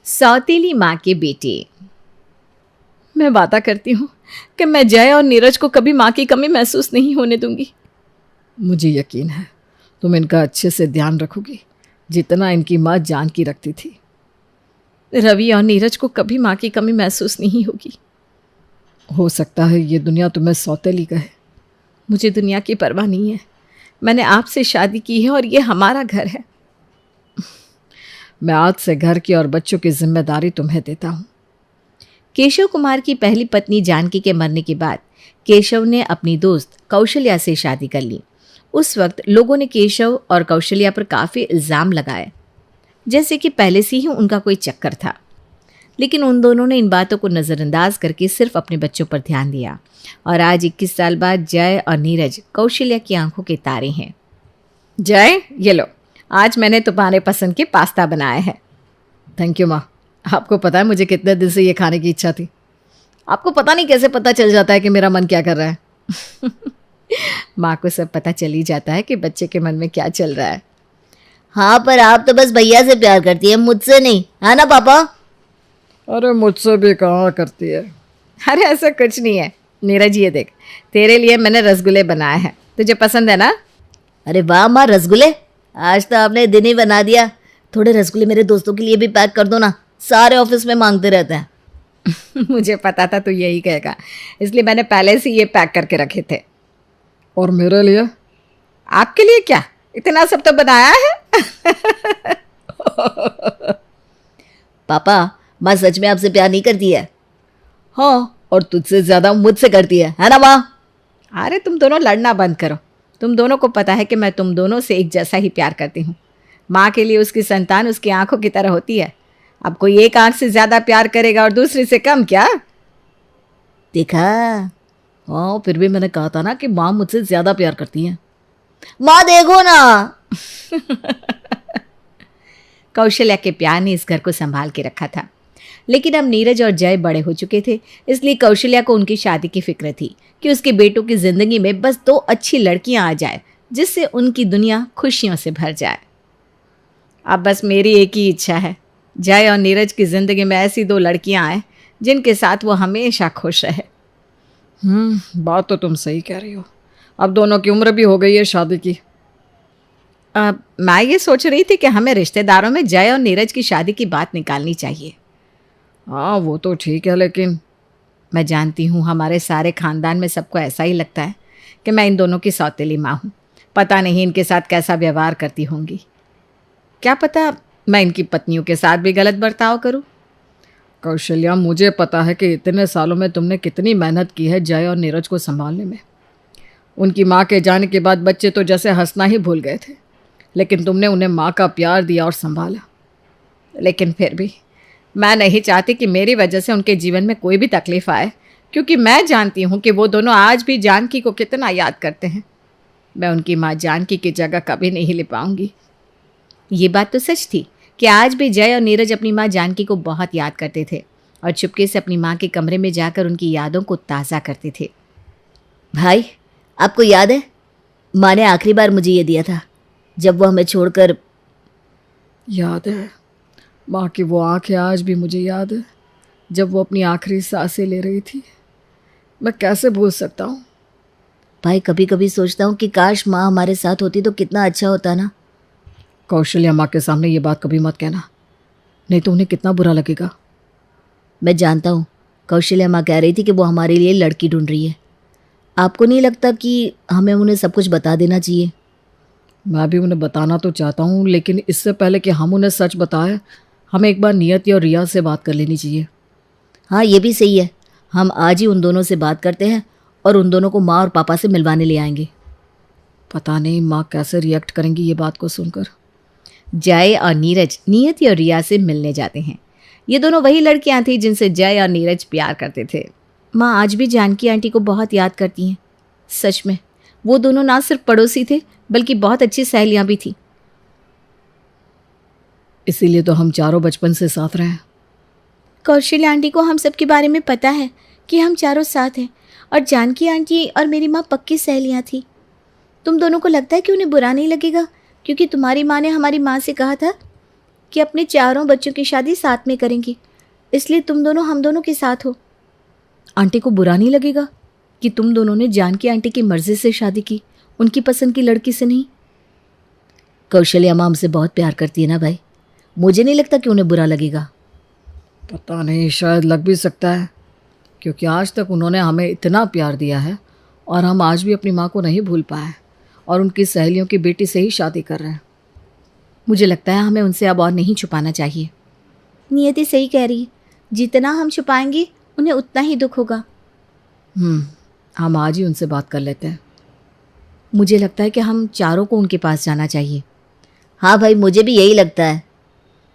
सौतेली माँ के बेटे। मैं वादा करती हूँ कि मैं जय और नीरज को कभी माँ की कमी महसूस नहीं होने दूंगी। मुझे यकीन है तुम इनका अच्छे से ध्यान रखोगी, जितना इनकी माँ जानकी रखती थी। रवि और नीरज को कभी माँ की कमी महसूस नहीं होगी। हो सकता है ये दुनिया तुम्हें सौतेली कहे। मुझे दुनिया की परवाह नहीं है। मैंने आपसे शादी की है और ये हमारा घर है। मैं आज से घर की और बच्चों की जिम्मेदारी तुम्हें देता हूँ। केशव कुमार की पहली पत्नी जानकी के मरने के बाद केशव ने अपनी दोस्त कौशल्या से शादी कर ली। उस वक्त लोगों ने केशव और कौशल्या पर काफ़ी इल्ज़ाम लगाए, जैसे कि पहले से ही उनका कोई चक्कर था। लेकिन उन दोनों ने इन बातों को नज़रअंदाज करके सिर्फ अपने बच्चों पर ध्यान दिया और आज 21 साल बाद जय और नीरज कौशल्या की आंखों के तारे हैं। जय, ये लो, आज मैंने तुम्हारे पसंद के पास्ता बनाया है। थैंक यू माँ। आपको पता है मुझे कितने दिन से ये खाने की इच्छा थी। आपको पता नहीं कैसे पता चल जाता है कि मेरा मन क्या कर रहा है। माँ को सब पता चल ही जाता है कि बच्चे के मन में क्या चल रहा है। हाँ, पर आप तो बस भैया से प्यार करती है, मुझसे नहीं, है ना पापा? अरे मुझसे भी कहाँ करती है। अरे ऐसा कुछ नहीं है। नीरज, ये देख, तेरे लिए मैंने रसगुल्ले बनाए हैं, तुझे पसंद है ना? अरे वाह माँ, रसगुल्ले! आज तो आपने दिन ही बना दिया। थोड़े रसगुल्ले मेरे दोस्तों के लिए भी पैक कर दो ना, सारे ऑफिस में मांगते रहते हैं। मुझे पता था तू यही कहेगा, इसलिए मैंने पहले से ये पैक करके रखे थे। और मेरे लिए? आपके लिए क्या, इतना सब तो बनाया है। पापा, माँ सच में आपसे प्यार नहीं करती है? हाँ, और तुझसे ज़्यादा मुझसे करती है ना माँ? अरे तुम दोनों लड़ना बंद करो। तुम दोनों को पता है कि मैं तुम दोनों से एक जैसा ही प्यार करती हूँ। माँ के लिए उसकी संतान उसकी आंखों की तरह होती है। अब कोई एक आंख से ज़्यादा प्यार करेगा और दूसरी से कम क्या? देखा? हाँ, फिर भी मैंने कहा था ना कि माँ मुझसे ज़्यादा प्यार करती हैं। माँ देखो ना। कौशल्या के प्यार ने इस घर को संभाल के रखा था। लेकिन अब नीरज और जय बड़े हो चुके थे, इसलिए कौशल्या को उनकी शादी की फिक्र थी कि उसके बेटों की जिंदगी में बस 2 अच्छी लड़कियां आ जाए, जिससे उनकी दुनिया खुशियों से भर जाए। अब बस मेरी एक ही इच्छा है, जय और नीरज की जिंदगी में ऐसी 2 लड़कियां आए जिनके साथ वो हमेशा खुश रहे। बात तो तुम सही कह रही हो। अब दोनों की उम्र भी हो गई है शादी की। मैं ये सोच रही थी कि हमें रिश्तेदारों में जय और नीरज की शादी की बात निकालनी चाहिए। हाँ, वो तो ठीक है, लेकिन मैं जानती हूँ हमारे सारे खानदान में सबको ऐसा ही लगता है कि मैं इन दोनों की सौतेली माँ हूँ। पता नहीं इनके साथ कैसा व्यवहार करती होंगी। क्या पता मैं इनकी पत्नियों के साथ भी गलत बर्ताव करूँ। कौशल्या, मुझे पता है कि इतने सालों में तुमने कितनी मेहनत की है जय और नीरज को संभालने में। उनकी माँ के जाने के बाद बच्चे तो जैसे हंसना ही भूल गए थे, लेकिन तुमने उन्हें माँ का प्यार दिया और संभाला। लेकिन फिर भी मैं नहीं चाहती कि मेरी वजह से उनके जीवन में कोई भी तकलीफ आए, क्योंकि मैं जानती हूँ कि वो दोनों आज भी जानकी को कितना याद करते हैं। मैं उनकी माँ जानकी की जगह कभी नहीं ले पाऊंगी। ये बात तो सच थी कि आज भी जय और नीरज अपनी माँ जानकी को बहुत याद करते थे और चुपके से अपनी माँ के कमरे में जाकर उनकी यादों को ताज़ा करते थे। भाई, आपको याद है माँ ने आखिरी बार मुझे ये दिया था जब वो हमें छोड़कर? याद है। माँ की वो आंखें आज भी मुझे याद है, जब वो अपनी आखिरी सांसें ले रही थी। मैं कैसे भूल सकता हूँ। भाई, कभी कभी सोचता हूँ कि काश माँ हमारे साथ होती तो कितना अच्छा होता ना। कौशल्या, माँ के सामने ये बात कभी मत कहना, नहीं तो उन्हें कितना बुरा लगेगा। मैं जानता हूँ, कौशल्या माँ कह रही थी कि वो हमारे लिए लड़की ढूंढ रही है। आपको नहीं लगता कि हमें उन्हें सब कुछ बता देना चाहिए? मैं भी उन्हें बताना तो चाहता हूँ, लेकिन इससे पहले कि हम उन्हें सच बताएं, हमें एक बार नियति और रिया से बात कर लेनी चाहिए। हाँ, ये भी सही है। हम आज ही उन दोनों से बात करते हैं और उन दोनों को माँ और पापा से मिलवाने ले आएंगे। पता नहीं माँ कैसे रिएक्ट करेंगी ये बात को सुनकर। जय और नीरज नियति और रिया से मिलने जाते हैं। ये दोनों वही लड़कियां थीं जिनसे जय और नीरज प्यार करते थे। माँ आज भी जानकी आंटी को बहुत याद करती हैं। सच में वो दोनों ना सिर्फ पड़ोसी थे बल्कि बहुत अच्छी सहेलियां भी थीं। इसीलिए तो हम चारों बचपन से साथ रहे हैं। कौशल्या आंटी को हम सब के बारे में पता है कि हम चारों साथ हैं और जानकी आंटी और मेरी माँ पक्की सहेलियाँ थी। तुम दोनों को लगता है कि उन्हें बुरा नहीं लगेगा क्योंकि तुम्हारी माँ ने हमारी माँ से कहा था कि अपने चारों बच्चों की शादी साथ में करेंगे, इसलिए तुम दोनों हम दोनों के साथ हो। आंटी को बुरा नहीं लगेगा कि तुम दोनों ने जानकी आंटी की मर्जी से शादी की, उनकी पसंद की लड़की से नहीं? कौशल्या माँ हमसे बहुत प्यार करती है ना भाई, मुझे नहीं लगता कि उन्हें बुरा लगेगा। पता नहीं, शायद लग भी सकता है, क्योंकि आज तक उन्होंने हमें इतना प्यार दिया है और हम आज भी अपनी माँ को नहीं भूल पाए और उनकी सहेलियों की बेटी से ही शादी कर रहे हैं। मुझे लगता है हमें उनसे अब और नहीं छुपाना चाहिए। नियति सही कह रही है, जितना हम छुपाएंगे उन्हें उतना ही दुख होगा। हम आज ही उनसे बात कर लेते हैं। मुझे लगता है कि हम चारों को उनके पास जाना चाहिए। हाँ भाई, मुझे भी यही लगता है।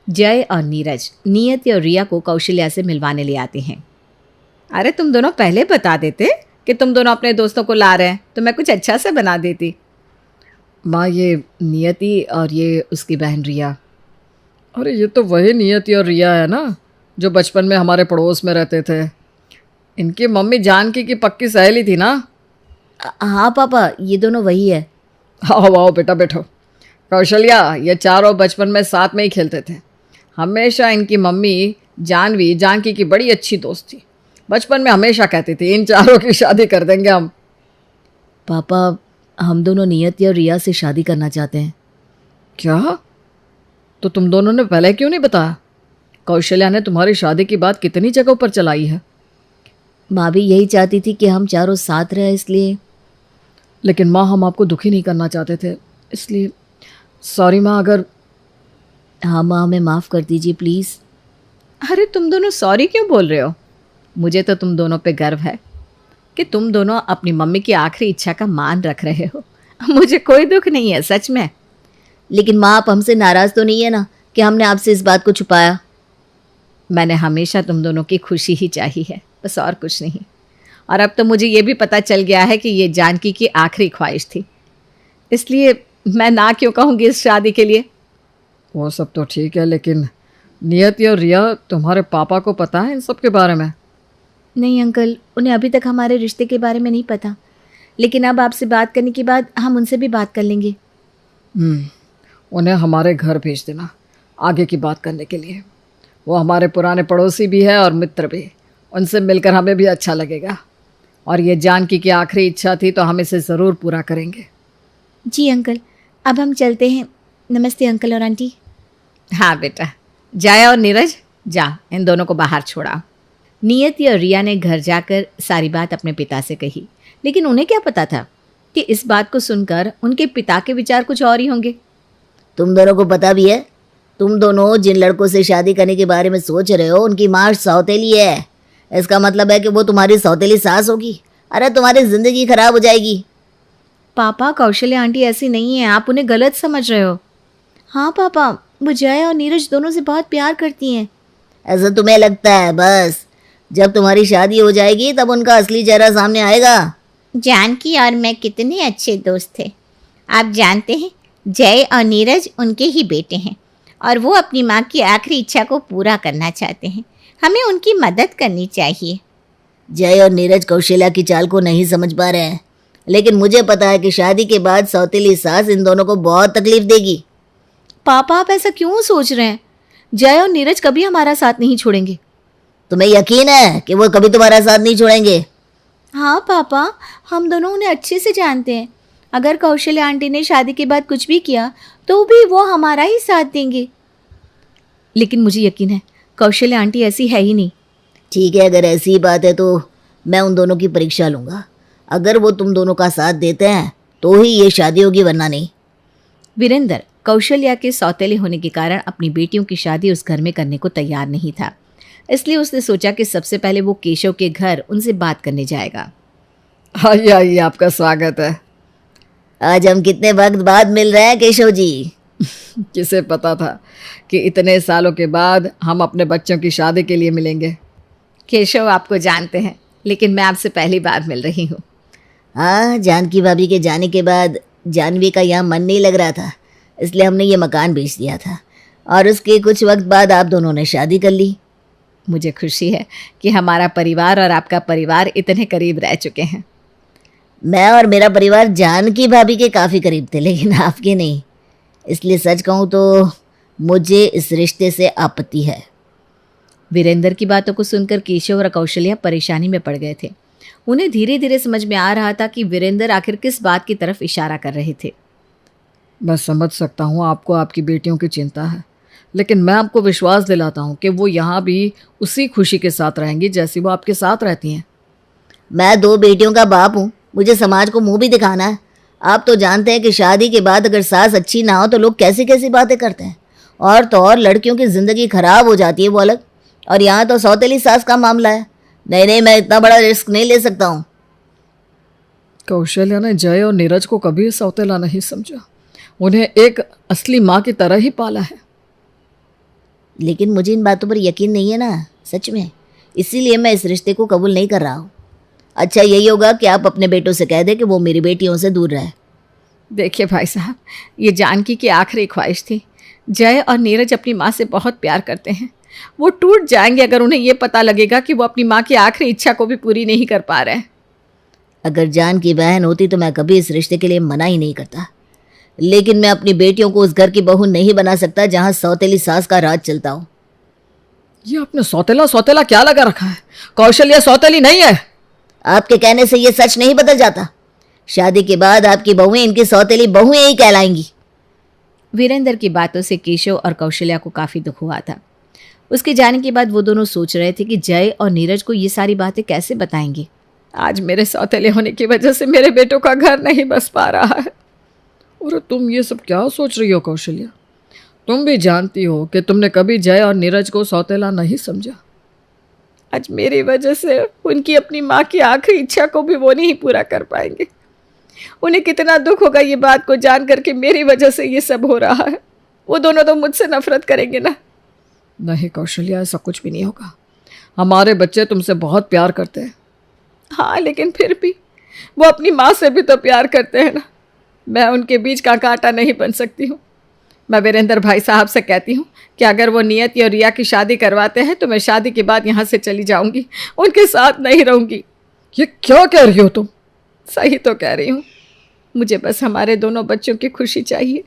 जय और नीरज नियति और रिया को कौशल्या से मिलवाने ले आते हैं। अरे तुम दोनों पहले बता देते कि तुम दोनों अपने दोस्तों को ला रहे हैं तो मैं कुछ अच्छा से बना देती। माँ, ये नियति और ये उसकी बहन रिया। अरे ये तो वही नियति और रिया है ना, जो बचपन में हमारे पड़ोस में रहते थे। इनकी मम्मी जानकी की पक्की सहेली थी ना। हाँ पापा, ये दोनों वही है। आओ आओ बेटा, बैठो। कौशल्या, ये चारों बचपन में साथ में ही खेलते थे। हमेशा इनकी मम्मी जानवी जानकी की बड़ी अच्छी दोस्त थी। बचपन में हमेशा कहती थी इन चारों की शादी कर देंगे हम। पापा, हम दोनों नियति और रिया से शादी करना चाहते हैं। क्या? तो तुम दोनों ने पहले क्यों नहीं बताया? कौशल्या ने तुम्हारी शादी की बात कितनी जगहों पर चलाई है। माँ भी यही चाहती थी कि हम चारों साथ रहे, इसलिए। लेकिन माँ, हम आपको दुखी नहीं करना चाहते थे, इसलिए सॉरी माँ। अगर हाँ माँ, हमें माफ़ कर दीजिए प्लीज़। अरे तुम दोनों सॉरी क्यों बोल रहे हो? मुझे तो तुम दोनों पे गर्व है कि तुम दोनों अपनी मम्मी की आखिरी इच्छा का मान रख रहे हो। मुझे कोई दुख नहीं है, सच में। लेकिन माँ, आप हमसे नाराज़ तो नहीं है ना कि हमने आपसे इस बात को छुपाया? मैंने हमेशा तुम दोनों की खुशी ही चाही है, बस और कुछ नहीं। और अब तो मुझे ये भी पता चल गया है कि ये जानकी की आखिरी ख्वाहिश थी, इसलिए मैं ना क्यों कहूँगी इस शादी के लिए। वो सब तो ठीक है, लेकिन नियति और रिया, तुम्हारे पापा को पता है इन सब के बारे में? नहीं अंकल, उन्हें अभी तक हमारे रिश्ते के बारे में नहीं पता, लेकिन अब आपसे बात करने के बाद हम उनसे भी बात कर लेंगे। उन्हें हमारे घर भेज देना आगे की बात करने के लिए। वो हमारे पुराने पड़ोसी भी है और मित्र भी। उनसे मिलकर हमें भी अच्छा लगेगा। और ये जानकी की आखिरी इच्छा थी तो हम इसे ज़रूर पूरा करेंगे। जी अंकल, अब हम चलते हैं। नमस्ते अंकल और आंटी। हाँ बेटा, जाया और नीरज, जा इन दोनों को बाहर छोड़ा। नियति और रिया ने घर जाकर सारी बात अपने पिता से कही, लेकिन उन्हें क्या पता था कि इस बात को सुनकर उनके पिता के विचार कुछ और ही होंगे। तुम दोनों को पता भी है? तुम दोनों जिन लड़कों से शादी करने के बारे में सोच रहे हो, उनकी माँ सौतेली है। इसका मतलब है कि वो तुम्हारी सौतेली सास होगी। अरे तुम्हारी ज़िंदगी खराब हो जाएगी। पापा, कौशल्या आंटी ऐसी नहीं है, आप उन्हें गलत समझ रहे हो। हाँ पापा, वो जया और नीरज दोनों से बहुत प्यार करती हैं। ऐसा तुम्हें लगता है? बस जब तुम्हारी शादी हो जाएगी तब उनका असली चेहरा सामने आएगा। जानकी और मैं कितने अच्छे दोस्त थे। आप जानते हैं, जय और नीरज उनके ही बेटे हैं और वो अपनी माँ की आखिरी इच्छा को पूरा करना चाहते हैं। हमें उनकी मदद करनी चाहिए। जय और नीरज कौशल्या की चाल को नहीं समझ पा रहे हैं, लेकिन मुझे पता है कि शादी के बाद सौतेली सास इन दोनों को बहुत तकलीफ देगी। पापा, आप ऐसा क्यों सोच रहे हैं? जय और नीरज कभी हमारा साथ नहीं छोड़ेंगे। तुम्हें यकीन है कि वो कभी तुम्हारा साथ नहीं छोड़ेंगे? हाँ पापा, हम दोनों उन्हें अच्छे से जानते हैं। अगर कौशल्या आंटी ने शादी के बाद कुछ भी किया तो भी वो हमारा ही साथ देंगे। लेकिन मुझे यकीन है कौशल्या आंटी ऐसी है ही नहीं। ठीक है, अगर ऐसी बात है तो मैं उन दोनों की परीक्षा लूँगा। अगर वो तुम दोनों का साथ देते हैं तो ही ये शादी होगी, वरना नहीं। वीरेंद्र कौशल्या के सौतेले होने के कारण अपनी बेटियों की शादी उस घर में करने को तैयार नहीं था, इसलिए उसने सोचा कि सबसे पहले वो केशव के घर उनसे बात करने जाएगा। आइए आइए, आपका स्वागत है। आज हम कितने वक्त बाद मिल रहे हैं केशव जी। किसे पता था कि इतने सालों के बाद हम अपने बच्चों की शादी के लिए मिलेंगे। केशव आपको जानते हैं, लेकिन मैं आपसे पहली बार मिल रही हूँ। हाँ, जानकी भाभी के जाने के बाद जानवी का यहाँ मन नहीं लग रहा था, इसलिए हमने ये मकान बेच दिया था और उसके कुछ वक्त बाद आप दोनों ने शादी कर ली। मुझे खुशी है कि हमारा परिवार और आपका परिवार इतने करीब रह चुके हैं। मैं और मेरा परिवार जानकी भाभी के काफ़ी करीब थे, लेकिन आपके नहीं। इसलिए सच कहूँ तो मुझे इस रिश्ते से आपत्ति है। वीरेंद्र की बातों को सुनकर केशव और कौशल्या परेशानी में पड़ गए थे। उन्हें धीरे धीरे समझ में आ रहा था कि वीरेंद्र आखिर किस बात की तरफ इशारा कर रहे थे। मैं समझ सकता हूँ आपको आपकी बेटियों की चिंता है, लेकिन मैं आपको विश्वास दिलाता हूँ कि वो यहाँ भी उसी खुशी के साथ रहेंगी जैसी वो आपके साथ रहती हैं। मैं 2 बेटियों का बाप हूँ, मुझे समाज को मुंह भी दिखाना है। आप तो जानते हैं कि शादी के बाद अगर सास अच्छी ना हो तो लोग कैसी कैसी बातें करते हैं, और तो और लड़कियों की ज़िंदगी खराब हो जाती है वो अलग। और यहाँ तो सौतेली सास का मामला है। नहीं नहीं, मैं इतना बड़ा रिस्क नहीं ले सकता हूँ। कौशल्या ने जय और नीरज को कभी सौतेला नहीं समझा, उन्हें एक असली माँ की तरह ही पाला है। लेकिन मुझे इन बातों पर यकीन नहीं है ना, सच में, इसीलिए मैं इस रिश्ते को कबूल नहीं कर रहा हूँ। अच्छा यही होगा कि आप अपने बेटों से कह दें कि वो मेरी बेटियों से दूर रहे। देखिए भाई साहब, ये जानकी की आखिरी ख्वाहिश थी। जय और नीरज अपनी माँ से बहुत प्यार करते हैं। वो टूट जाएंगे अगर उन्हें ये पता लगेगा कि वो अपनी माँ की आखिरी इच्छा को भी पूरी नहीं कर पा रहे हैं। अगर जान की बहन होती तो मैं कभी इस रिश्ते के लिए मना ही नहीं करता, लेकिन मैं अपनी बेटियों को उस घर की बहू नहीं बना सकता जहाँ सौतेली सास का राज चलता हो। ये आपने सौतेला सौतेला क्या लगा रखा है? कौशल्या सौतेली नहीं है। आपके कहने से ये सच नहीं बदल जाता। शादी के बाद आपकी बहुएं इनकी सौतेली बहुएं ही कहलाएंगी। वीरेंद्र की बातों से केशव और कौशल्या को काफ़ी दुख हुआ था। उसके जाने के बाद वो दोनों सोच रहे थे कि जय और नीरज को ये सारी बातें कैसे बताएंगे। आज मेरे सौतेले होने की वजह से मेरे बेटों का घर नहीं बस पा रहा है। और तुम ये सब क्या सोच रही हो कौशल्या? तुम भी जानती हो कि तुमने कभी जय और नीरज को सौतेला नहीं समझा। आज मेरी वजह से उनकी अपनी माँ की आखिरी इच्छा को भी वो नहीं पूरा कर पाएंगे। उन्हें कितना दुख होगा ये बात को जान करके मेरी वजह से ये सब हो रहा है। वो दोनों तो मुझसे नफरत करेंगे ना। नहीं कौशल्या, ऐसा कुछ भी नहीं होगा। हमारे बच्चे तुमसे बहुत प्यार करते हैं। हाँ, लेकिन फिर भी वो अपनी माँ से भी तो प्यार करते हैं ना। मैं उनके बीच का कांटा नहीं बन सकती हूँ। मैं वीरेंद्र भाई साहब से कहती हूँ कि अगर वो नियति और रिया की शादी करवाते हैं तो मैं शादी के बाद यहाँ से चली जाऊँगी, उनके साथ नहीं रहूँगी। ये क्या कह रही हो तुम? सही तो कह रही हूँ। मुझे बस हमारे दोनों बच्चों की खुशी चाहिए।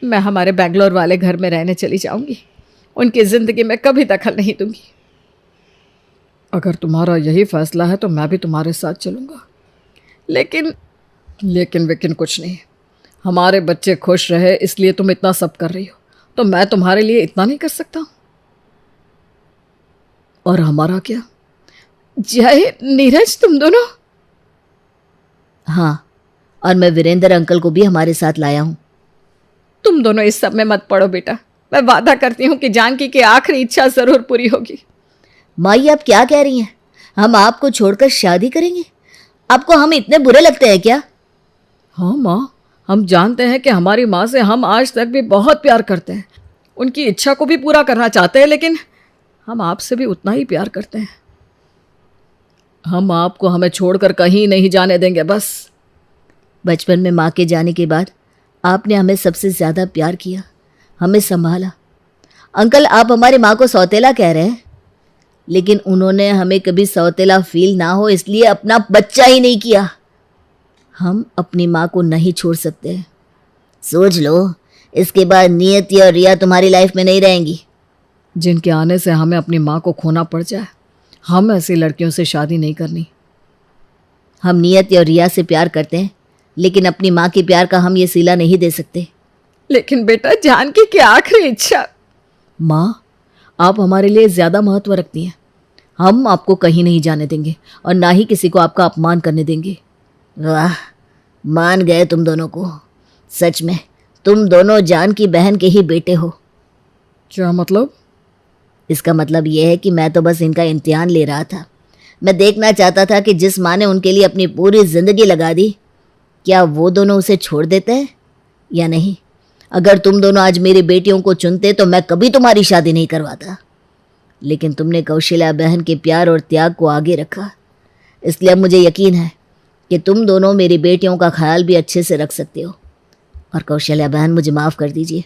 मैं हमारे बेंगलोर वाले घर में रहने चली जाऊँगी। उनकी ज़िंदगी में कभी दखल नहीं दूंगी। अगर तुम्हारा यही फैसला है तो मैं भी तुम्हारे साथ चलूँगा। लेकिन कुछ नहीं। हमारे बच्चे खुश रहे इसलिए तुम इतना सब कर रही हो, तो मैं तुम्हारे लिए इतना नहीं कर सकता? और हमारा क्या? जय नीरज, तुम दोनों? हाँ, और मैं वीरेंद्र अंकल को भी हमारे साथ लाया हूँ। तुम दोनों इस सब में मत पड़ो बेटा। मैं वादा करती हूँ कि जानकी की आखिरी इच्छा जरूर पूरी होगी। माई, आप क्या कह रही हैं? हम आपको छोड़कर शादी करेंगे? आपको हम इतने बुरे लगते हैं क्या? हाँ माँ, हम जानते हैं कि हमारी माँ से हम आज तक भी बहुत प्यार करते हैं, उनकी इच्छा को भी पूरा करना चाहते हैं, लेकिन हम आपसे भी उतना ही प्यार करते हैं। हम आपको हमें छोड़कर कहीं नहीं जाने देंगे। बस बचपन में माँ के जाने के बाद आपने हमें सबसे ज़्यादा प्यार किया, हमें संभाला। अंकल, आप हमारी माँ को सौतेला कह रहे हैं, लेकिन उन्होंने हमें कभी सौतेला फील ना हो इसलिए अपना बच्चा ही नहीं किया। हम अपनी माँ को नहीं छोड़ सकते। सोच लो, इसके बाद नियति और रिया तुम्हारी लाइफ में नहीं रहेंगी। जिनके आने से हमें अपनी माँ को खोना पड़ जाए, हम ऐसी लड़कियों से शादी नहीं करनी। हम नियति और रिया से प्यार करते हैं, लेकिन अपनी माँ के प्यार का हम ये सिला नहीं दे सकते। लेकिन बेटा, जानकी की आखिरी इच्छा। माँ, आप हमारे लिए ज़्यादा महत्व रखती हैं। हम आपको कहीं नहीं जाने देंगे और ना ही किसी को आपका अपमान करने देंगे। वाह, मान गए तुम दोनों को। सच में तुम दोनों जान की बहन के ही बेटे हो। क्या मतलब? इसका मतलब यह है कि मैं तो बस इनका इम्तिहान ले रहा था। मैं देखना चाहता था कि जिस माँ ने उनके लिए अपनी पूरी ज़िंदगी लगा दी, क्या वो दोनों उसे छोड़ देते हैं या नहीं। अगर तुम दोनों आज मेरी बेटियों को चुनते तो मैं कभी तुम्हारी शादी नहीं करवाता, लेकिन तुमने कौशल्या बहन के प्यार और त्याग को आगे रखा। इसलिए अब मुझे यकीन है कि तुम दोनों मेरी बेटियों का ख्याल भी अच्छे से रख सकते हो। और कौशल्या बहन, मुझे माफ़ कर दीजिए,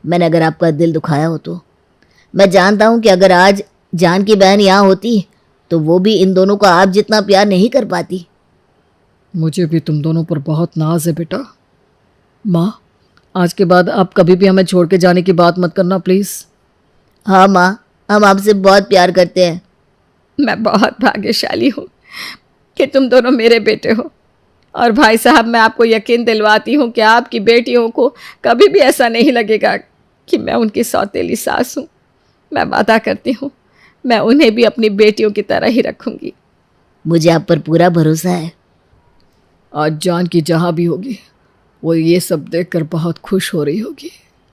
मैंने अगर आपका दिल दुखाया हो तो। मैं जानता हूँ कि अगर आज जान की बहन यहाँ होती तो वो भी इन दोनों को आप जितना प्यार नहीं कर पाती। मुझे भी तुम दोनों पर बहुत नाज है बेटा। माँ, आज के बाद आप कभी भी हमें छोड़ के जाने की बात मत करना प्लीज़। हाँ माँ, हम आपसे बहुत प्यार करते हैं। मैं बहुत भाग्यशाली हूँ कि तुम दोनों मेरे बेटे हो। और भाई साहब, मैं आपको यकीन दिलवाती हूँ कि आपकी बेटियों को कभी भी ऐसा नहीं लगेगा कि मैं उनकी सौतेली सास हूँ। मैं वादा करती हूँ, मैं उन्हें भी अपनी बेटियों की तरह ही रखूँगी। मुझे आप पर पूरा भरोसा है। आज जान की जहाँ भी होगी वो ये सब देखकर बहुत खुश हो रही होगी।